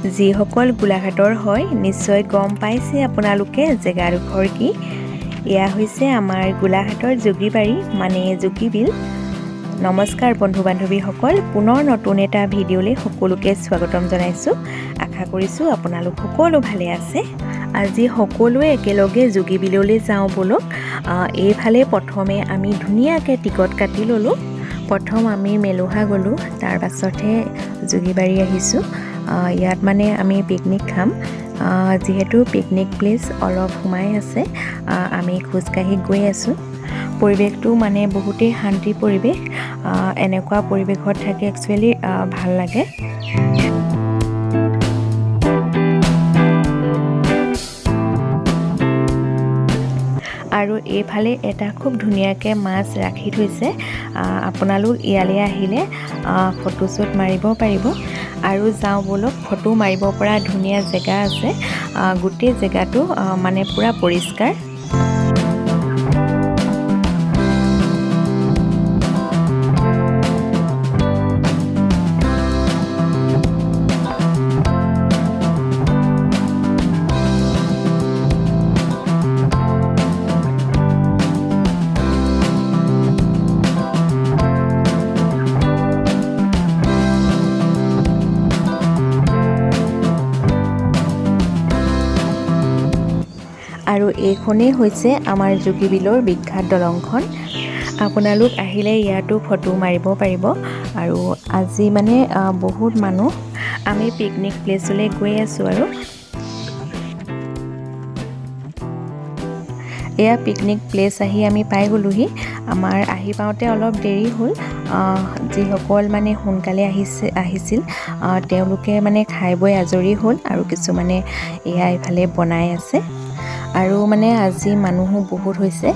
যিসকল গোলাঘাটৰ হয় নিশ্চয় গম পাইছে আপোনালোকে জেগাডোখৰ কি। এয়া হৈছে আমাৰ গোলাঘাটৰ যোগীবাৰী মানে যোগীবিল। নমস্কাৰ বন্ধু বান্ধৱীসকল, পুনৰ নতুন এটা ভিডিঅ'লৈ সকলোকে স্বাগতম জনাইছোঁ। আশা কৰিছোঁ আপোনালোক সকলো ভালে আছে। আজি সকলোৱে একেলগে যোগীবিললৈ যাওঁ বলক। এইফালে প্ৰথমে আমি ধুনীয়াকৈ টিকট কাটি ল'লোঁ। প্ৰথম আমি মেলুহা গ'লোঁ, তাৰ পাছতহে যোগীবাৰী আহিছোঁ। ইয়াত মানে আমি পিকনিক খাম। যিহেতু পিকনিক প্লেচ অলপ সোমাই আছে, আমি খোজকাঢ়ি গৈ আছোঁ। পৰিৱেশটো মানে বহুতেই শান্তি পৰিৱেশ। এনেকুৱা পৰিৱেশত থাকি একচুৱেলি ভাল লাগে। আৰু এইফালে এটা খুব ধুনীয়াকৈ মাছ ৰাখি থৈছে। আপোনালোক ইয়ালৈ আহিলে ফটোশ্বুট মাৰিব পাৰিব। আৰু যাওঁ বলক, ফটো মাৰিব পৰা ধুনীয়া জেগা আছে। গোটেই জেগাটো মানে পূৰা পৰিষ্কাৰ। আৰু এইখনেই হৈছে আমাৰ যোগীবিলৰ বিখ্যাত দলংখন। আপোনালোক আহিলে ইয়াতো ফটো মাৰিব পাৰিব। আৰু আজি মানে বহুত মানুহ, আমি পিকনিক প্লেচলৈ গৈ আছোঁ। আৰু এয়া পিকনিক প্লেচ আহি আমি পাই গ'লোহি। আমাৰ আহি পাওঁতে অলপ দেৰি হ'ল। যিসকল মানে সোনকালে আহিছিল তেওঁলোকে মানে খাই বৈ আজৰি হ'ল, আৰু কিছুমানে এয়া এইফালে বনাই আছে। আৰু মানে আজি মানুহো বহুত হৈছে।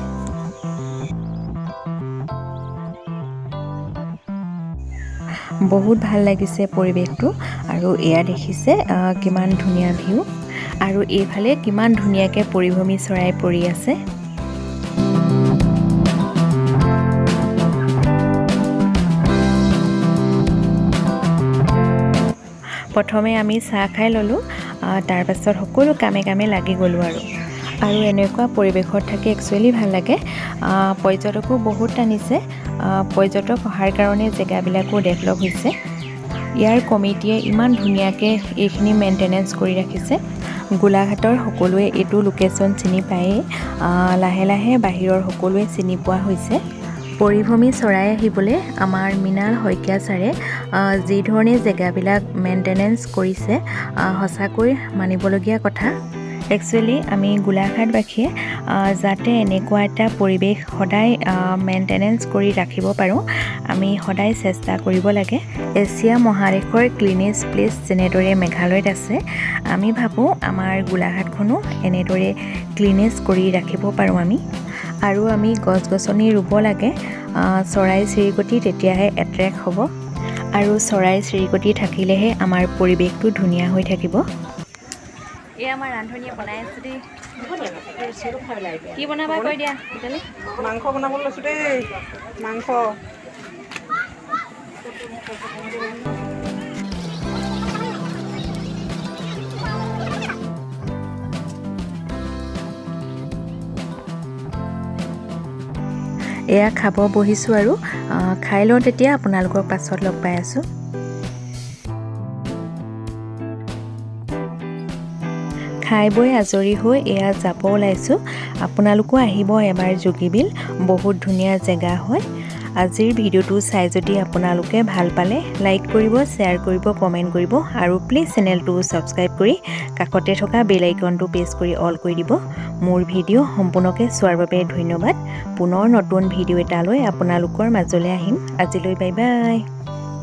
বহুত ভাল লাগিছে পৰিৱেশটো। আৰু এয়া দেখিছে কিমান ধুনীয়া ভিউ। আৰু এইফালে কিমান ধুনীয়াকৈ পৰিভ্ৰমী চৰাই পৰি আছে। প্ৰথমে আমি চাহ খাই ল'লোঁ, তাৰপাছত সকলো কামে কামে লাগি গ'লোঁ। আৰু এনেকুৱা পৰিৱেশত থাকি একচুৱেলি ভাল লাগে। পৰ্যটকো বহুত টানিছে। পৰ্যটক অহাৰ কাৰণে জেগাবিলাকো ডেভেলপ হৈছে। ইয়াৰ কমিটিয়ে ইমান ধুনীয়াকৈ এইখিনি মেইনটেনেঞ্চ কৰি ৰাখিছে। গোলাঘাটৰ সকলোৱে এইটো লোকেশ্যন চিনি পায়েই। লাহে লাহে বাহিৰৰ সকলোৱে চিনি পোৱা হৈছে। পৰিভ্ৰমী চৰাই আহিবলৈ আমাৰ মৃণাল শইকীয়া ছাৰে যি ধৰণে জেগাবিলাক মেইনটেনেঞ্চ কৰিছে, সঁচাকৈ মানিবলগীয়া কথা। একচুৱেলি আমি গোলাঘাটবাসীয়ে যাতে এনেকুৱা এটা পৰিৱেশ সদায় মেইনটেনেঞ্চ কৰি ৰাখিব পাৰোঁ, আমি সদায় চেষ্টা কৰিব লাগে। এছিয়া মহাদেশৰ ক্লিনেষ্ট প্লেচ যেনেদৰে মেঘালয়ত আছে, আমি ভাবোঁ আমাৰ গোলাঘাটখনো এনেদৰে ক্লিনেষ্ট কৰি ৰাখিব পাৰোঁ আমি। আৰু আমি গছ গছনি ৰুব লাগে। চৰাই চিৰিকটি তেতিয়াহে এট্ৰেক্ট হ'ব। আৰু চৰাই চিৰিকটি থাকিলেহে আমাৰ পৰিৱেশটো ধুনীয়া হৈ থাকিব। এই আমাৰ ৰান্ধনীয়ে বনাই আছে দেই। কি বনাবা কৈ দিয়া। মাংস বনাব লৈছোঁ দেই। মাংস এয়া খাব বহিছোঁ। আৰু খাই লওঁ, তেতিয়া আপোনালোকক পাছত লগ পাই আছোঁ। খাই বৈ আজৰি হৈ এয়া যাব ওলাইছোঁ। আপোনালোকো আহিব এবাৰ যোগীবিল, বহুত ধুনীয়া জেগা হয়। আজিৰ ভিডিঅ'টো চাই যদি আপোনালোকে ভাল পালে লাইক কৰিব, শ্বেয়াৰ কৰিব, কমেণ্ট কৰিব। আৰু প্লিজ চেনেলটো ছাবস্ক্ৰাইব কৰি কাষতে থকা বেল আইকনটো প্ৰেছ কৰি অল কৰি দিব। মোৰ ভিডিঅ' সম্পূৰ্ণকৈ চোৱাৰ বাবে ধন্যবাদ। পুনৰ নতুন ভিডিঅ' এটালৈ আপোনালোকৰ মাজলৈ আহিম। আজিলৈ বাই বাই।